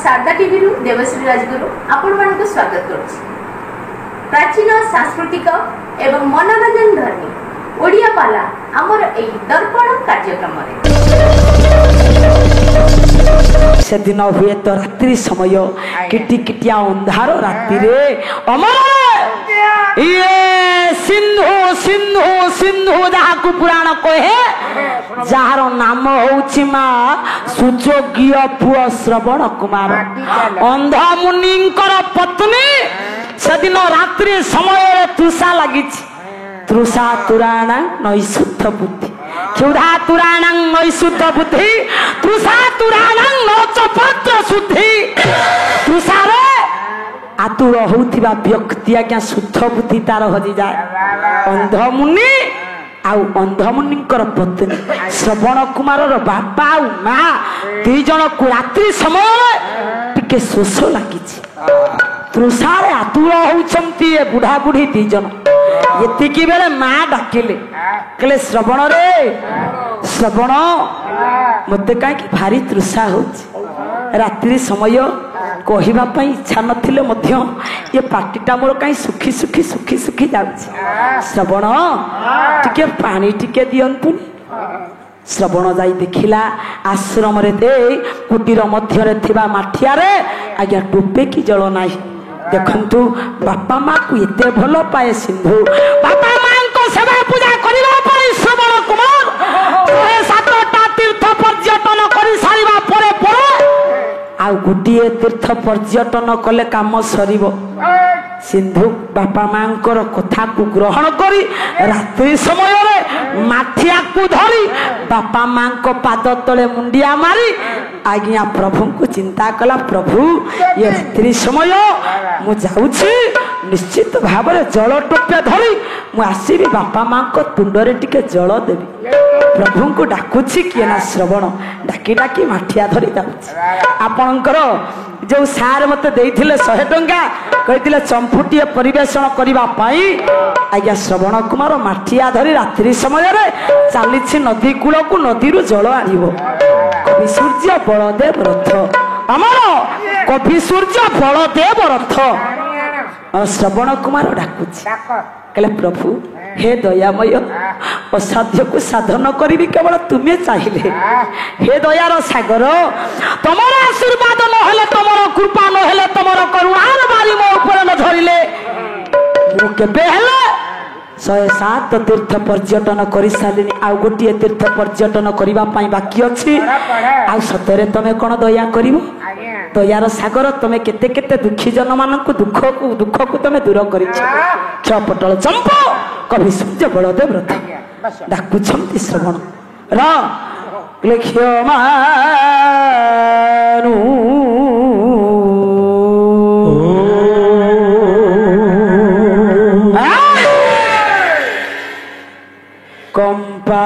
Sharda TV Devshri Rajguru आपण मानक स्वागत करुछि। प्राचीन सांस्कृतिक एवं मनोरंजन धर्मी ओडिया पाला आमर एई दर्पण कार्यक्रम से दिन हुए तो रात्रि समय किटी किटिया अंधार रात्रि रे अमर ये सिंधु सिंधु सिंधु जहाँ को पुराण कहे जार नाम होउछि मां सुजोग्य पुआ श्रवण कुमार अंध मुनिंकर पत्नी सेदिन रात्रि समय तृषा लगी तृषा तुराणा नैशुद्ध बुद्धि क्षुधा तुराणा नैशुद्ध बुद्धि तृषा तुराणा नचपत्र शुद्धि तृषा रे आतुर होउथिबा व्यक्ति आज्ञा शुद्ध बुद्धि तार हजि जाए। अंध मुनि आउ अंध मुनिंकर पत्नी श्रवण कुमार बापा आउ मां दी जन को रात्रि समय टिके शोष लगी तृषारे आतुर होउछंती ए बुढ़ा बुढ़ी दी जन एतिकी बेले मां डाकिले कहले श्रवण रे श्रवण मते काई कि भारी तृषा होछि रात्रि समय कहवा इच्छा नथिले मध्य ये पार्टीटा मोर कहीं सुखी सुखी सुखी सुखी जाउछि श्रवण टिके पानी टिके दियंतुनी श्रवण जाई देखिला आश्रम रे दे कुटीर मध्य रे थिबा माठिया रे आज्ञा टोपे की जल नाही देखंतु बापा मां को एते भलो पाए सिंधु बापा मां को सेवा पूजा करिबा परि श्रवण कुमार ए सातटा तीर्थ पर्यटन करि सारिबा परे परे आ गुटिए तीर्थ पर्यटन कले काम सरीब सिंधु बापा मांकर कथा को ग्रहण करी रात्रि समय रे माठिया को धरी बापा मां को पाद तले मुंडिया मारी आज्ञा प्रभु को चिंता कला प्रभु ये रात्रि समय मु जाउछि निश्चित भाव रे जल टोपे धरी मु आसीबी बापा मां को तुंडरे टिके जल देबी प्रभु को डाकुछि किए ना श्रवण डाकी डाकी माठिया धरी जाउछि आपनकर जो सार मते देइथिले 100 टंका कहिथिले चंपुटिए परिवेषण करिबा पाई आज्ञा श्रवण कुमार माठिया धरी रात्रि समय रे चालिछि नदी कूल को नदी रु जल आनिबो कवि सूर्य बलदेव रथ अमर कवि सूर्य बलदेव रथ श्रवण कुमार डाकुछि कहले प्रभु हे दयामय असाध्य को साधन करी केवल तुम्हें चाहिए हे दयार सागर तमर आशीर्वाद नहेले तमर कृपा नहेले तमर करुणार बारी मो ऊपर न धरिले मु केबे हेले 107 तीर्थ पर्यटन करि सालिनी आ गोटिए तीर्थ पर्यटन करिबा पई बाकी अछि आ सतरे तमे कोन दया करिवो दयार सागर तमे केते केते दुखी जन मानकु दुख को तमे दूर करिछ छपटल चंपो कवि सूर्य बलदेव रथ डाकुछंती श्रवण र लेख्य मानु कंपा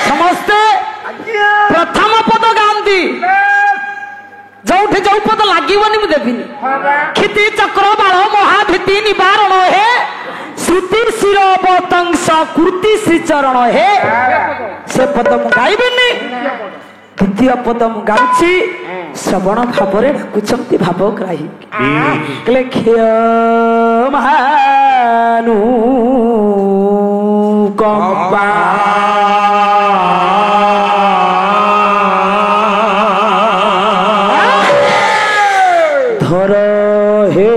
समस्ते प्रथम पद गांधी जोठे जो पद लागिवनी मु देबिनी खिति चक्र बाल महाभीति निवारण हे श्रुति शिर पतंस कृति श्री चरण हे से पद मु गाइबिनी द्वितीय पद मु गाउछि श्रवण भावरे डाकुछंती भावग्राही कहले महानु कंपा धर हे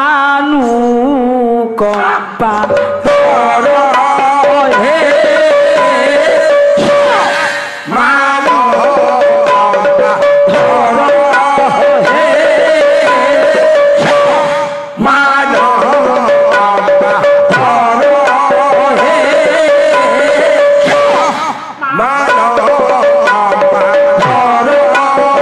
मानु कंपा हे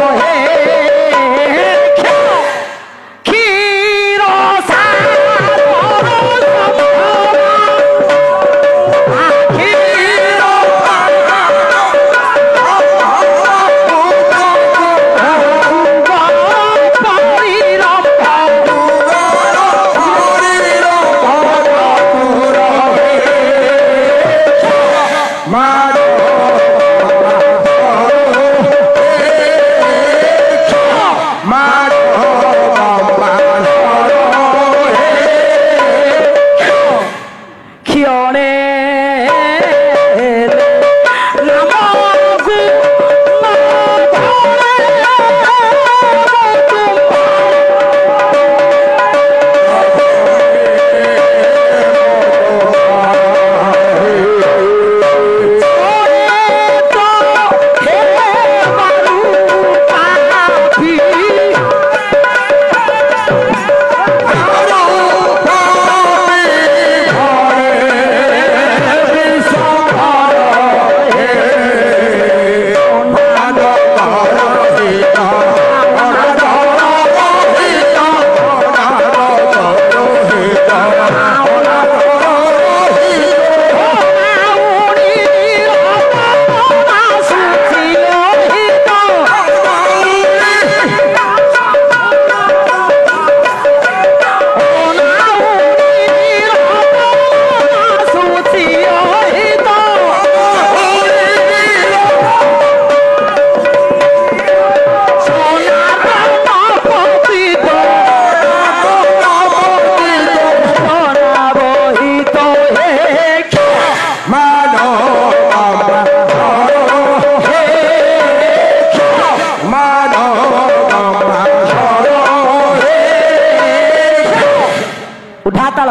ତାଳ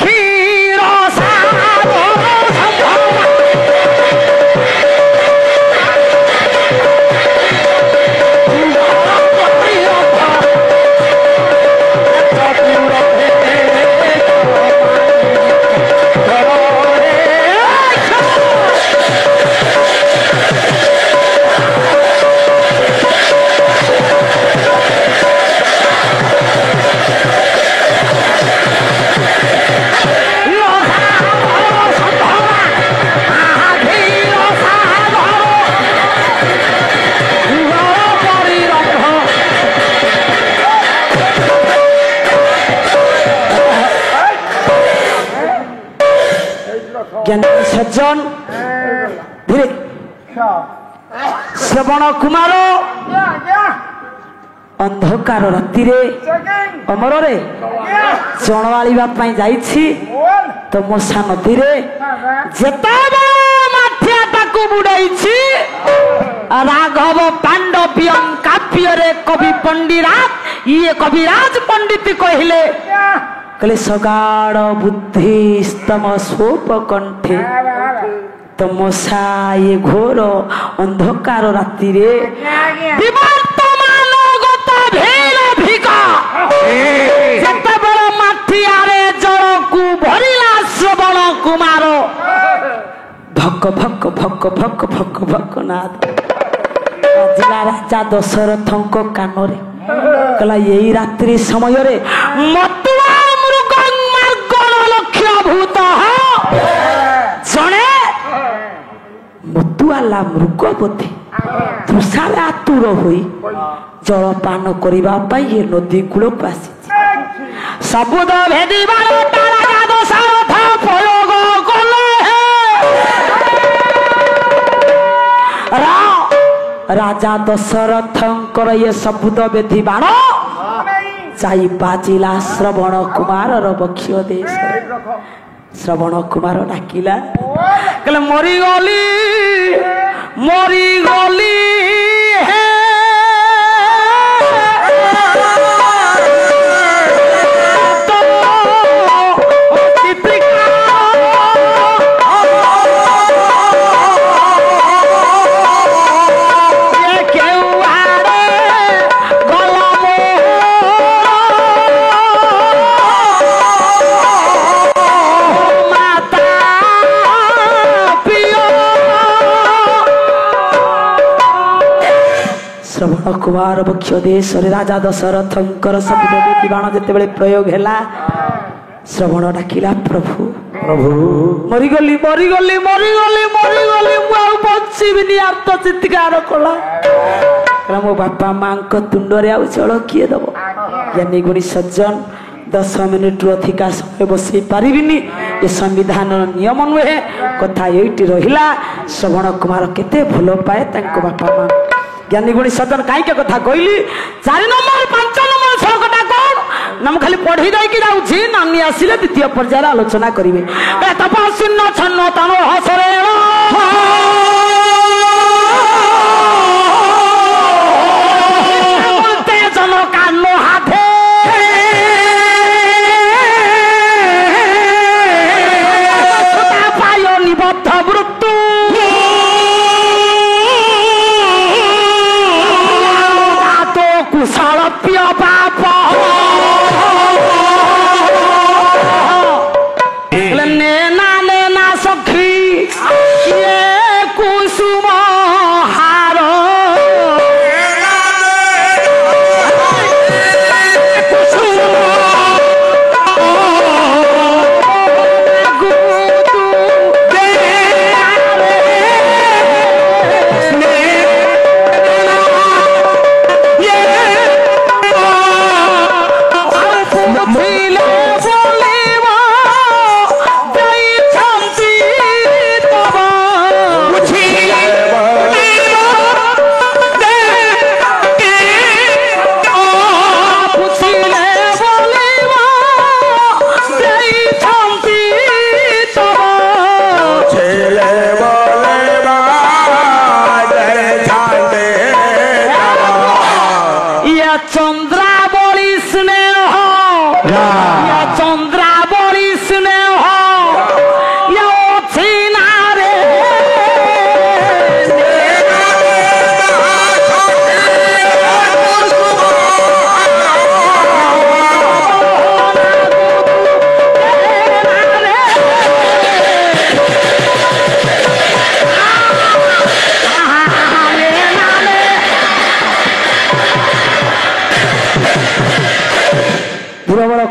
କ୍ଷୀର জ্ঞানী সজ্জন ধীরে শ্রবণ কুমার ଅନ୍ଧକାର ରାତିରେ ଅମରରେ ଚଣବାଳିବା ପାଇଁ ଯାଇଛି ତ ମଶା ନଦୀରେ ଯେତେବେଳେ ମାଠିଆ ତାକୁ ବୁଡାଇଛି ରାଘବ ପାଣ୍ଡବିୟଂ କାବ୍ୟରେ କବି ପଣ୍ଡିରାଜ ଇଏ କବିରାଜ ପଣ୍ଡିତ କହିଲେ ସଗାଢ ବୁଦ୍ଧି ସ୍ତମ ସ୍ୱପ କଣ୍ଠେ ତମସା ଏ ଘୋର ଅନ୍ଧକାର ରାତିରେ ଯେତେବେଳେ ମାଠିଆରେ ଜଳକୁ ଭରିଲା ଶ୍ରବଣ କୁମାର ଭକ ଭକ ଭକ ଭକ ଭକ ଭକ ନାଦ ବାଜିଲା ରାଜା ଦଶରଥଙ୍କ କାନରେ କହିଲା ଏଇ ରାତ୍ରି ସମୟରେ ମତୁଆ ମୃଗ ମାର୍ଗଣ ଲକ୍ଷ୍ୟ ଭୂତ ଜଣେ ମତୁଆଲା ମୃଗ ବୋଧେ ତୃଷାରେ ଆତୁର ହୋଇ ଜଳପାନ କରିବା ପାଇଁ ଏ ନଦୀ କୂଳକୁ ଆସିଛି ସବୁଦ ଭେଦିବାର ରାଜା ଦଶରଥ ପ୍ରୟୋଗ କଲେ ରାଜା ଦଶରଥଙ୍କର ଏ ସବୁଦ ବେଧି ବାଣ ଯାଇ ବାଜିଲା ଶ୍ରବଣ କୁମାରର ବକ୍ଷ ଦେଶରେ ଶ୍ରବଣ କୁମାର ଡାକିଲା କହିଲେ ମରିଗଲି ମରିଗଲି ହେ ଶ୍ରବଣ କୁମାର ବକ୍ଷ ଦେଶରେ ରାଜା ଦଶରଥଙ୍କର ସବୁଦ ବେଧି ବାଣ ଯେତେବେଳେ ପ୍ରୟୋଗ ହେଲା ଶ୍ରବଣ ଡାକିଲା ପ୍ରଭୁ ପ୍ରଭୁ ମରିଗଲି ମରିଗଲି ମରିଗଲି ମରିଗଲି ମୁଁ ଆଉ ବଞ୍ଚିବିନି ଆର୍ତ୍ତ ଚିତ୍କାର କଲା ମୋ ବାପା ମାଙ୍କ ତୁଣ୍ଡରେ ଆଉ ଜଳ କିଏ ଦବ ଜ୍ଞାନୀ ଗୁଣୀ ସଜ୍ଜନ 10 ମିନିଟରୁ ଅଧିକା ସମୟ ବସେଇ ପାରିବିନି ଏ ସମ୍ବିଧାନର ନିୟମ ନୁହେଁ କଥା ଏଇଠି ରହିଲା ଶ୍ରବଣ କୁମାର କେତେ ଭଲ ପାଏ ତାଙ୍କ ବାପା ମା ଜ୍ଞାନୀ ଗୁଣୀ ସଜ୍ଜନ କାହିଁକି କଥା କହିଲି 4 ନମ୍ବର 5 ନମ୍ବର ଶ୍ଲୋକଟା କଣ ନା ମୁଁ ଖାଲି ପଢି ଦେଇକି ଯାଉଛି ନାନୀ ଆସିଲେ ଦ୍ୱିତୀୟ ପର୍ଯ୍ୟାୟରେ ଆଲୋଚନା କରିବେ ତପସ୍ୱିନ ଛନ୍ନ ତନ ହସରେ ଜନ କାନ ହାତେ ପାୟ ନିବଦ୍ଧ ମୃତ୍ୟୁ କୁଶଳ ପ୍ରିୟ ବାପ ନେ ନା ସଖୀ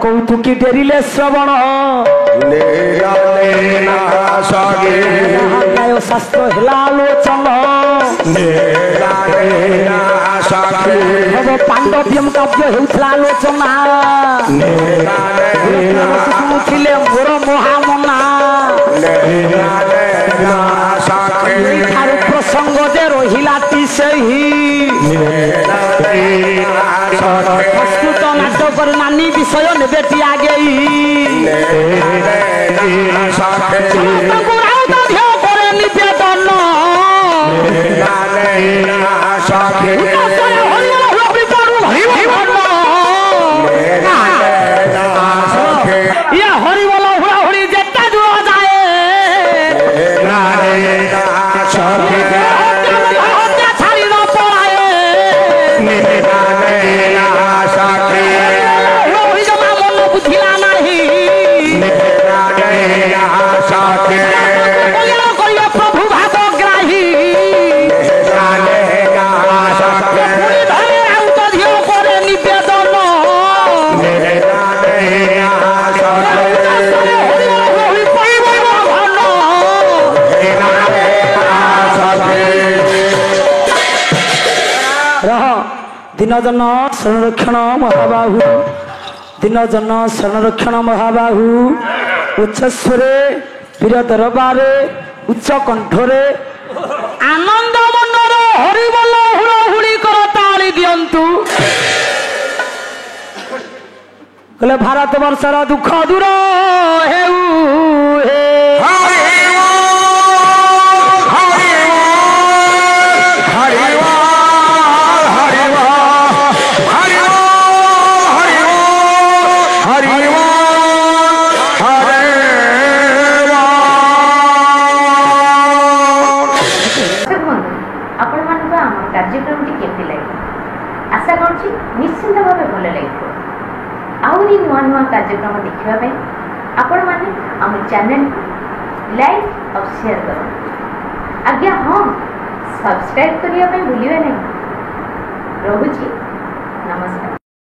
କୌତୁକି ଡେରିଲେ ଶ୍ରବଣ ନ୍ୟାୟ ଶାସ୍ତ୍ର ହେଲା ଆଲୋଚନ ପାଣ୍ଡବ୍ୟମ କାବ୍ୟ ହେଉଥିଲା ଆଲୋଚନା ଶୁଣୁଥିଲେ ମୋର ମହାମନା ପ୍ରସଙ୍ଗ ଯେ ରହିଲାଟି ସେହି ସଂସ୍କୃତ ନାଟକର ନାନୀ ବିଷୟ ନେବେଟି ଆଗେଇ করে নিবেদন হরিবল হুড়াহুড়ি যেটা দূর যায় ছাড়ি না পড়ায় মন বুঝিলা নাহি প্রভু ভাবগ্রাহী করে নিবেদন দিনজন সংরক্ষণ মহাবাহু দিনজন সংরক্ষণ মহাবাহু উচ্চস্বরে বীর দরবারে উচ্চ কণ্ঠরে আনন্দ মନରେ হরিবল হুড়াহুড়ি কর তাଳି দিয়ন্তু কলে ভারত বর্ষর দুঃখ দূর হেউ হে कार्यक्रम केमती लगे आशा करुँच निश्चिंत भाव भल लगे आहरी नुआ नुआ कार्यक्रम देखापी आपण मैंने आम चैनल लाइक और शेयर कर आज्ञा हाँ सब्सक्राइब करने भूलिए नहीं। रोची नमस्कार।